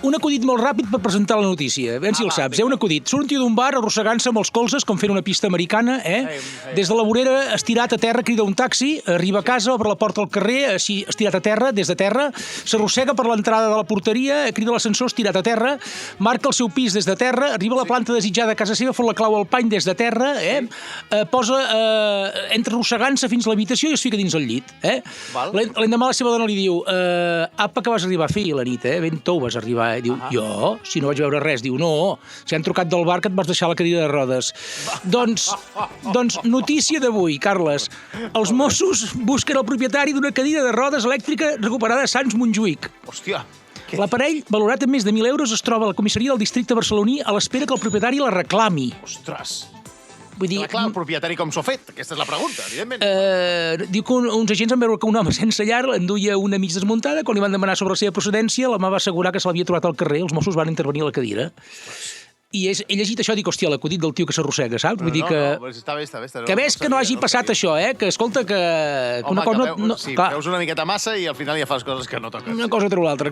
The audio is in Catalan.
un acudit molt ràpid per presentar la notícia. A veure si el saps, un acudit. Surt un tio d'un bar arrossegant-se amb els colzes, com fent una pista americana, Des de la vorera, estirat a terra, crida un taxi, arriba a casa, obre la porta al carrer, així, estirat a terra, des de terra, s'arrossega per l'entrada de la porteria, crida l'ascensor, estirat a terra, marca el seu pis des de terra, arriba a la planta desitjada a casa seva, fot la clau al pany des de terra, entra arrossegant-se fins a l'habitació i es fica dins el llit. L'endemà la seva dona li diu apa, que vas arribar a fer la nit, ben tou vas arribar. Diu, jo? Si no vaig veure res. Diu, no, si han trucat del bar que et vas deixar la cadira de rodes. Doncs notícia d'avui, Carles. Els Mossos busquen el propietari d'una cadira de rodes elèctrica recuperada a Sants Montjuïc. Hòstia. L'aparell, valorat en més de 1.000 euros, es troba a la comissaria del districte barceloní a l'espera que el propietari la reclami. Ostres. Vull dir, clar, el propietari com s'ho ha fet? Aquesta és la pregunta, evidentment. diu que uns agents van veure que un home sense llar l'enduia una mig desmuntada. Quan li van demanar sobre la seva procedència, l'home va assegurar que se l'havia trobat al carrer. Els Mossos van intervenir a la cadira. I he llegit això, dic, hòstia, l'acudit del tio que s'arrossega, saps? Vull dir que... Està bé. Que ves que no hagi passat això, que escolta, que... Home, que veus una miqueta massa i al final ja fas coses que no toques. Una cosa treu l'altra.